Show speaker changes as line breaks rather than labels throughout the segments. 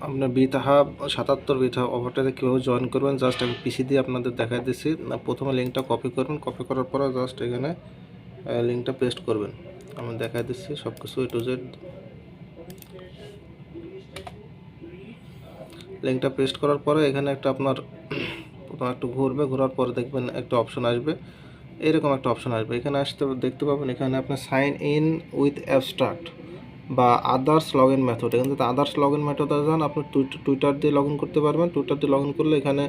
আপনার বিতাহাব 77 বিতাহাব অফারটাতে কীভাবে জয়েন করবেন জাস্ট আমি পিসি দিয়ে আপনাদের দেখাই দিচ্ছি। প্রথমে লিঙ্কটা কপি করবেন, কপি করার পরে জাস্ট এখানে লিঙ্কটা পেস্ট করবেন। আমি দেখাই দিচ্ছি সব কিছু A to Z। লিঙ্কটা পেস্ট করার পরে এখানে একটা আপনার প্রথমে একটু ঘুরবে, ঘোরার পরে দেখবেন একটা অপশন আসবে, এরকম একটা অপশন আসবে। এখানে আসতে দেখতে পাবেন এখানে আপনার সাইন ইন উইথ অ্যাবস্ট্রাক্ট বা আদার্স লগ ইন মেথড। এখানে যদি আদার্স লগ ইন মেথডে যান আপনি টুইটার দিয়ে লগ ইন করতে পারবেন। টুইটার দিয়ে লগ ইন করলে এখানে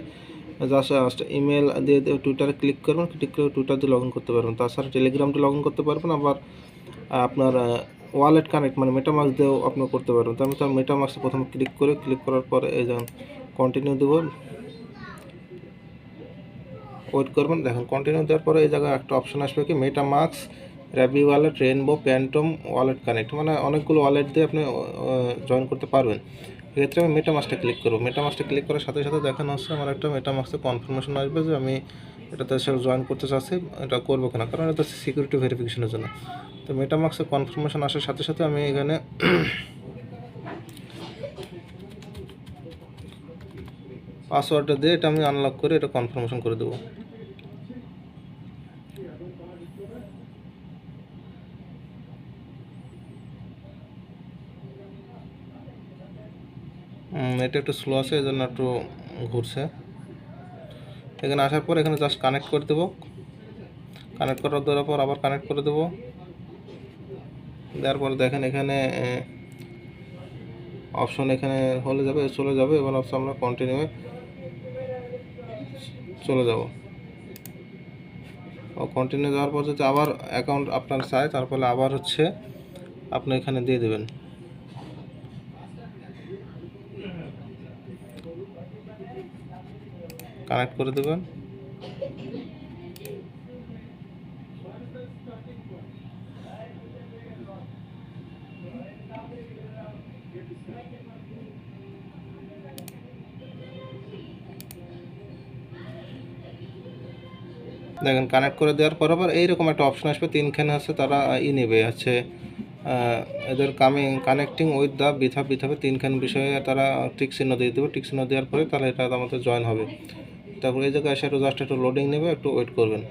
জাস্ট ইমেল দিয়ে টুইটারে ক্লিক করবেন, ক্লিক করে টুইটার দিয়ে লগ ইন করতে পারবেন। তাছাড়া টেলিগ্রাম দিয়ে লগ ইন করতে পারবেন, আবার আপনার ওয়ালেট কানেক্ট মানে মেটামাস্ক দিয়েও আপনি করতে পারবেন। তো আমি তার মেটামাস্কে প্রথমে ক্লিক করার পরে এই যেমন কন্টিনিউ দেবো, ওয়েট করবেন। দেখুন কন্টিনিউ দেওয়ার পরে এই জায়গায় একটা অপশন আসবে কি MetaMask Rabby wallet Rainbow Phantom wallet connect, মানে অনেকগুলো ওয়ালেট দিয়ে আপনি জয়েন করতে পারবেন। এক্ষেত্রে আমি মেটামাস্কটা ক্লিক করবো। মেটামাস্কটা ক্লিক করার সাথে সাথে দেখানো হচ্ছে আমার একটা মেটামাস্কে কনফার্মেশন আসবে যে আমি এটাতে সাথে জয়েন করতে চাচ্ছি, এটা করবো কিনা, কারণ এটা সিকিউরিটি ভেরিফিকেশনের জন্য। তো মেটামাস্কে কনফার্মেশন আসার সাথে সাথে আমি এখানে পাসওয়ার্ডটা দিয়ে এটা আমি আনলক করে এটা কনফার্মেশন করে দেবো। এটা একটু স্লো আছে, এই জন্য একটু ঘুরছে। এখানে আসার পর এখানে জাস্ট কানেক্ট করে দেবো। কানেক্ট করার দেওয়ার পর আবার কানেক্ট করে দেবো। দেওয়ার পর দেখেন এখানে অপশন এখানে হলে যাবে, চলে যাবে। এবার অপশন আমরা কন্টিনিউ চলে যাব। কন্টিনিউ যাওয়ার পর যদি আবার অ্যাকাউন্ট আপনার চাই তারপরে আবার হচ্ছে আপনি এখানে দিয়ে দেবেন। কানেক্ট করে দেবেন। দেখেন কানেক্ট করে দেওয়ার পর আবার এইরকম একটা অপশন আসবে, তিনখানে আছে তারা নেবে হচ্ছে এদের কানেক্টিং উইথ দ্য বিথাবে তিনখান বিষয়ে তারা টিক চিহ্ন দিয়ে দেবে। টিক চিহ্ন দেওয়ার পরে তাহলে এটা আমাদের জয়েন হবে। তারপরে এই জায়গায় এসে একটু জাস্ট একটু লোডিং নেবে, একটু ওয়েট করবেন।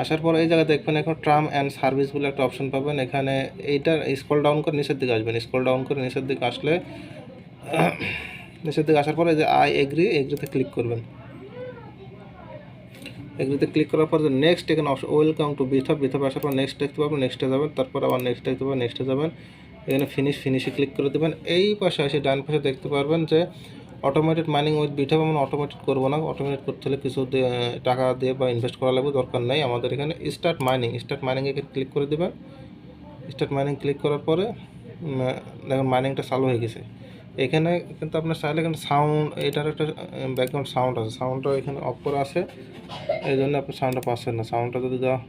আসার পর এই জায়গায় দেখবেন এখন টার্ম অ্যান্ড সার্ভিস বলে একটা অপশন পাবেন। এখানে এইটার স্ক্রল ডাউন করে নিচের দিকে আসবেন। স্ক্রল ডাউন করে নিচের দিকে আসলে নিচের দিকে আসার পরে যে আই এগ্রিতে ক্লিক করবেন। এগ্রিতে ক্লিক করার পর যে নেক্সট এখানে অপশন ওয়েলকাম টু বিথাব আসার পর নেক্সট দেখতে পাবেন, নেক্সটে যাবেন। তারপর আবার নেক্সট দেখতে পাবেন, নেক্সটে যাবেন। এখানে ফিনিশে ক্লিক করে দেবেন। এই পাশে এসে ডান পাশে দেখতে পারবেন যে অটোমেটেড মাইনিং উইথ বিথাব। আমরা অটোমেটেড করবো না, অটোমেটেড করতে হলে কিছু টাকা দিয়ে বা ইনভেস্ট করা লাগবে, দরকার নেই আমাদের। এখানে স্টার্ট মাইনিংয়ে ক্লিক করে দেবেন। স্টার্ট মাইনিং ক্লিক করার পরে দেখুন মাইনিংটা চালু হয়ে গেছে। এখানে কিন্তু আপনার চাইলে এখানে সাউন্ড, এটার একটা ব্যাকগ্রাউন্ড সাউন্ড আছে, সাউন্ডটা এখানে অফ করা আছে, এই জন্য আপনি সাউন্ডটা পাচ্ছেন না। সাউন্ডটা যদি দেওয়া,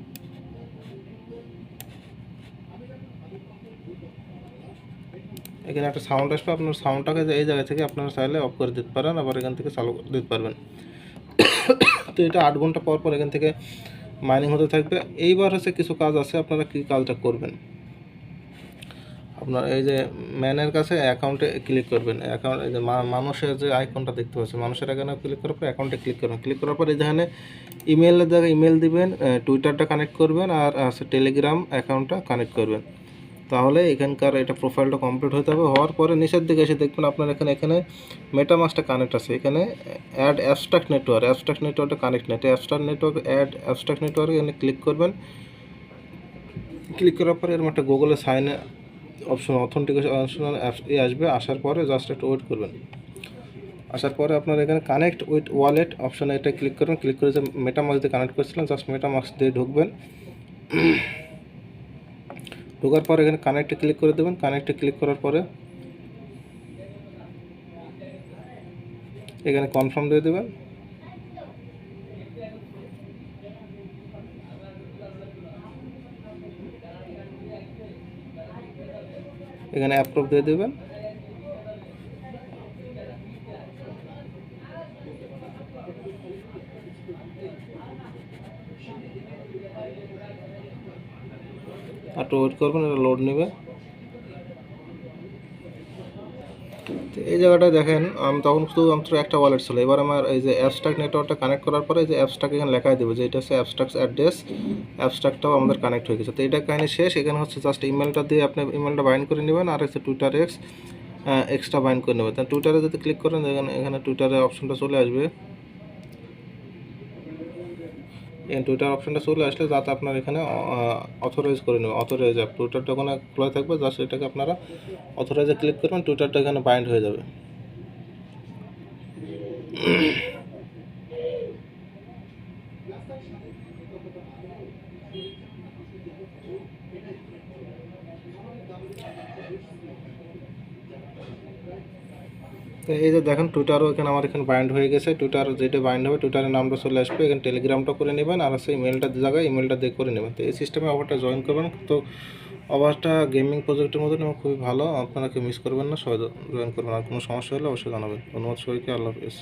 এখানে একটা সাউন্ড আসবে, আপনার সাউন্ডটাকে এই জায়গা থেকে আপনারা চাইলে অফ করে দিতে পারেন, আবার এখান থেকে চালু করে দিতে পারবেন। তো এটা 8 ঘন্টা পর পর এখান থেকে মাইনিং হতে থাকবে। এইবার হচ্ছে কিছু কাজ আছে, আপনারা কী কাজটা করবেন। আপনার এই যে ম্যানের কাছে অ্যাকাউন্টে ক্লিক করবেন। অ্যাকাউন্ট এই যে মানুষের যে আইকনটা দেখতে পাচ্ছেন, মানুষের এখানে ক্লিক করার পর অ্যাকাউন্টে ক্লিক করবেন। ক্লিক করার পর এখানে ইমেলের জায়গায় ইমেল দিবেন, টুইটারটা কানেক্ট করবেন, আর আছে টেলিগ্রাম অ্যাকাউন্টটা কানেক্ট করবেন। তাহলে এখানকার এটা প্রোফাইলটা কমপ্লিট হতে হবে। হওয়ার পরে নিচের দিকে এসে দেখবেন আপনার এখানে মেটামাস্কটা কানেক্ট আছে। এখানে অ্যাড অ্যাবস্ট্রাক্ট নেটওয়ার্কটা কানেক্ট নেই। অ্যাবস্ট্রাক্ট নেটওয়ার্ক এখানে ক্লিক করবেন। ক্লিক করার পরে এরকম একটা গুগলে সাইন অপশন অথেন্টিকেশন আসবে। আসার পরে জাস্ট একটু ওয়েট করবেন। আসার পরে আপনার এখানে কানেক্ট উইথ ওয়ালেট অপশানে এটা ক্লিক করবেন। ক্লিক করে যে মেটামাস্ক দিয়ে কানেক্ট করেছিলেন জাস্ট মেটামাস্ক দিয়ে ঢুকবেন। ঢোকার পর এখানে কানেক্টে ক্লিক করে দেবেন। কানেক্টে ক্লিক করার পরে এখানে কনফার্ম দিয়ে দেবেন। এখানে অ্যাপ্রুভ দিয়ে দেবেন। একটু ওয়েট করবেন, এটা লোড নেবে। তো এই জায়গাটায় দেখেন তখন শুধুমাত্র একটা ওয়ালেট ছিল। এবার আমার এই যে অ্যাবস্ট্রাক্ট নেটওয়ার্কটা কানেক্ট করার পরে যে অ্যাবস্ট্রাক্ট এখানে লেখাই দেবে যে এটা হচ্ছে অ্যাবস্ট্রাক্ট অ্যাড্রেস, অ্যাবস্ট্রাক্টটাও আমাদের কানেক্ট হয়ে গেছে। তো এটা কাহিনী শেষ। এখানে হচ্ছে জাস্ট ইমেলটা দিয়ে আপনি ইমেলটা বাইন্ড করে নেবেন, আর হচ্ছে টুইটার এক্সট্রা বাইন্ড করে নেবেন। তাহলে টুইটারে যদি ক্লিক করেন দেখেন এখানে টুইটারের অপশনটা চলে আসবে। এই টুইটার অপশনটা চলে আসলে যাতে আপনার এখানে অথরাইজ করে নেবেন, অথরাইজ অ্যাপ টুইটারটা ওখানে খোলা থাকবে, জাস্ট এটাকে আপনারা অথরাইজে ক্লিক করবেন, টুইটারটা এখানে বাইন্ড হয়ে যাবে। তো এই যে দেখেন টুইটারও এখানে আমার এখানে বাইন্ড হয়ে গেছে। টুইটার যেটা বাইন্ড হবে টুইটারের নামটা চলে আসবে, এখানে টেলিগ্রামটা করে নেবেন, আর হচ্ছে ইমেলটার জায়গায় ইমেলটা দিয়ে করে নেবেন। তো এই সিস্টেমে অফারটা জয়েন করবেন। তো অফারটা গেমিং প্রজেক্টের মধ্যে এবং খুবই ভালো, আপনারা কেউ মিস করবেন না, সবাই জয়েন করবেন। আর কোনো সমস্যা হলে অবশ্যই জানাবেন। ধন্যবাদ সবাইকে, আল্লাহ হাফিজ।